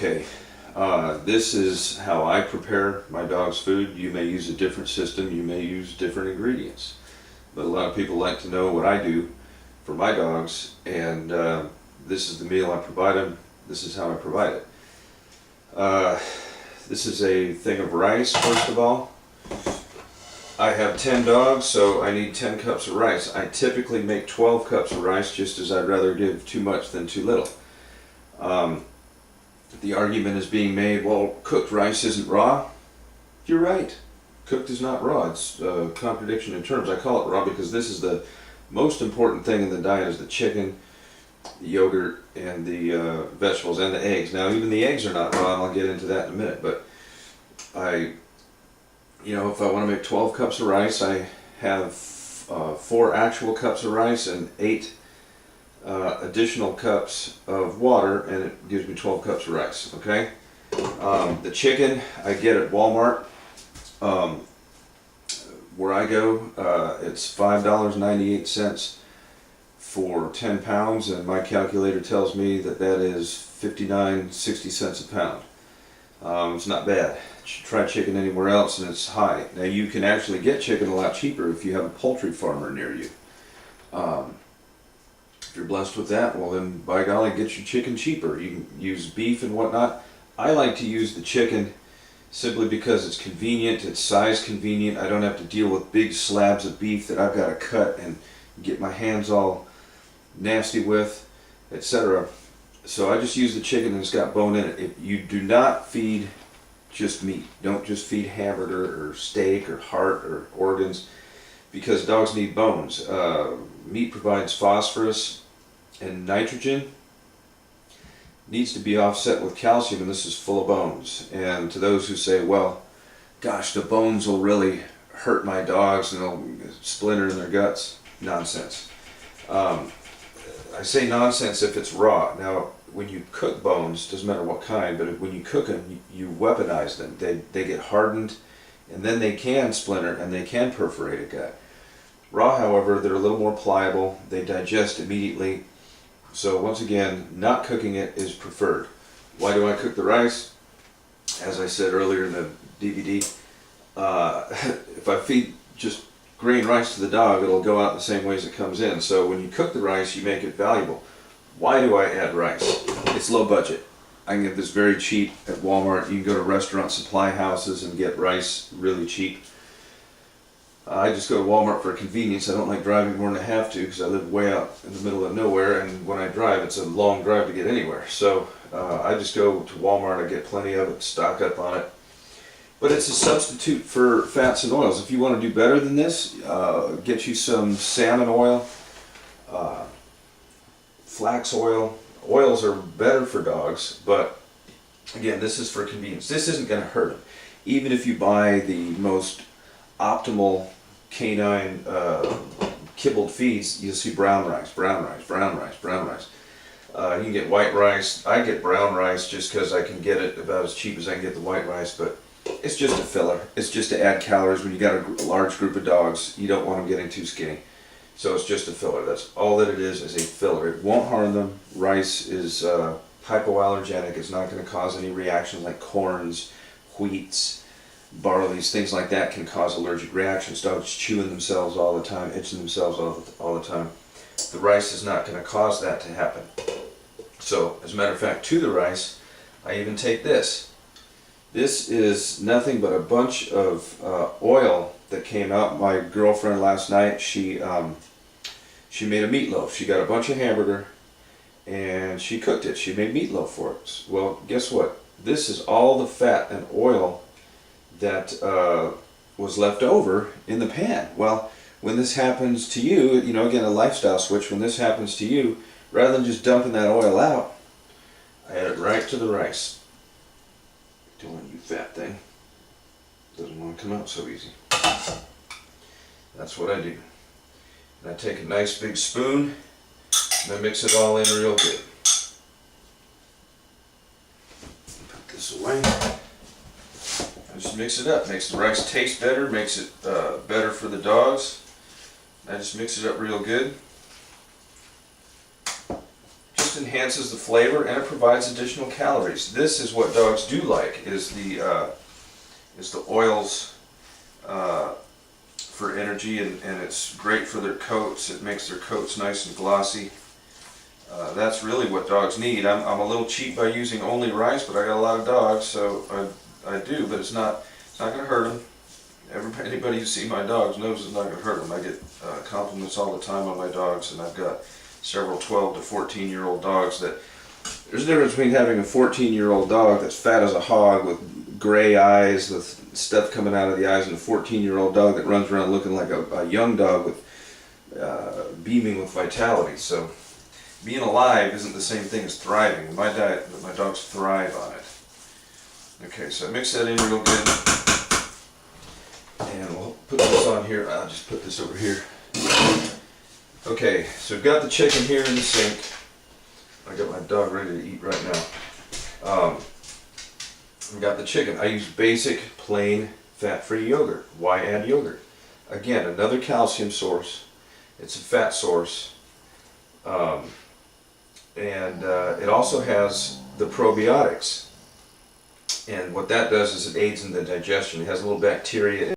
Okay, this is how I prepare my dog's food. You may use a different system, you may use different ingredients. But a lot of people like to know what I do for my dogs, and this is the meal I provide them. This is how I provide it. This is a thing of rice, first of all. I have 10 dogs, so I need 10 cups of rice. I typically make 12 cups of rice, just as I'd rather give too much than too little. The argument is being made, well, cooked rice isn't raw. You're right. Cooked is not raw. It's a contradiction in terms. I call it raw because this is the most important thing in the diet, is the chicken, the yogurt, and the vegetables, and the eggs. Now, even the eggs are not raw, and I'll get into that in a minute, but if I want to make 12 cups of rice, I have 4 actual cups of rice and 8 additional cups of water, and it gives me 12 cups of rice. Okay. The chicken I get at Walmart. Where I go, it's $5.98 for 10 pounds, and my calculator tells me that is 59.60 cents a pound. It's not bad. Try chicken anywhere else and it's high. Now, you can actually get chicken a lot cheaper if you have a poultry farmer near you. If you're blessed with that, well then, by golly, get your chicken cheaper. You can use beef and whatnot. I like to use the chicken simply because it's convenient, it's size convenient. I don't have to deal with big slabs of beef that I've got to cut and get my hands all nasty with, etc. So I just use the chicken and it's got bone in it. If you do not feed just meat, don't just feed hamburger or steak or heart or organs, because dogs need bones. Meat provides phosphorus and nitrogen. Needs to be offset with calcium, and this is full of bones. And to those who say, well, gosh, the bones will really hurt my dogs and they'll splinter in their guts, nonsense. I say nonsense if it's raw. Now, when you cook bones, doesn't matter what kind, but when you cook them, you weaponize them. They get hardened, and then they can splinter and they can perforate a gut. Raw, however, they're a little more pliable. They digest immediately. So once again, not cooking it is preferred. Why do I cook the rice? As I said earlier in the DVD, if I feed just grain rice to the dog, it'll go out the same way as it comes in. So when you cook the rice, you make it valuable. Why do I add rice? It's low budget. I can get this very cheap at Walmart. You can go to restaurant supply houses and get rice really cheap. I just go to Walmart for convenience. I don't like driving more than I have to because I live way out in the middle of nowhere, and when I drive, it's a long drive to get anywhere. So I just go to Walmart. I get plenty of it, stock up on it. But it's a substitute for fats and oils. If you want to do better than this, get you some salmon oil, flax oil. Oils are better for dogs, but again, this is for convenience. This isn't going to hurt them. Even if you buy the most optimal canine kibbled feeds, you'll see brown rice, brown rice, brown rice, brown rice. You can get white rice. I get brown rice just because I can get it about as cheap as I can get the white rice, but it's just a filler. It's just to add calories. When you got a large group of dogs, you don't want them getting too skinny. So it's just a filler. That's all that it is a filler. It won't harm them. Rice is hypoallergenic. It's not going to cause any reactions like corns, wheats, barleys, things like that can cause allergic reactions. Dogs chewing themselves all the time, itching themselves all the time. The rice is not going to cause that to happen. So, as a matter of fact, to the rice, I even take this. This is nothing but a bunch of oil that came out. My girlfriend last night, she made a meatloaf. She got a bunch of hamburger and she cooked it. She made meatloaf for it. Well, guess what? This is all the fat and oil that was left over in the pan. Well, when this happens to you, again, a lifestyle switch, when this happens to you, rather than just dumping that oil out, I add it right to the rice. Don't want you fat thing. Doesn't want to come out so easy. That's what I do. And I take a nice big spoon and I mix it all in real good. Put this away. I just mix it up. Makes the rice taste better, makes it better for the dogs. I just mix it up real good. Just enhances the flavor and it provides additional calories. This is what dogs do like, is the oils for energy, and it's great for their coats. It makes their coats nice and glossy. That's really what dogs need. I'm a little cheap by using only rice, but I got a lot of dogs, so I do, but it's not going to hurt them. Anybody who sees my dogs knows it's not going to hurt them. I get compliments all the time on my dogs, and I've got several 12 to 14-year-old dogs. That there's a difference between having a 14-year-old dog that's fat as a hog with gray eyes with stuff coming out of the eyes, and a 14-year-old dog that runs around looking like a young dog with beaming with vitality. So being alive isn't the same thing as thriving. In my diet, my dogs thrive on it. Okay, so mix that in real good. And we'll put this on here. I'll just put this over here. Okay, so we've got the chicken here in the sink. I got my dog ready to eat right now. We've got the chicken. I use basic, plain, fat-free yogurt. Why add yogurt? Again, another calcium source. It's a fat source. And it also has the probiotics. And what that does is it aids in the digestion. It has a little bacteria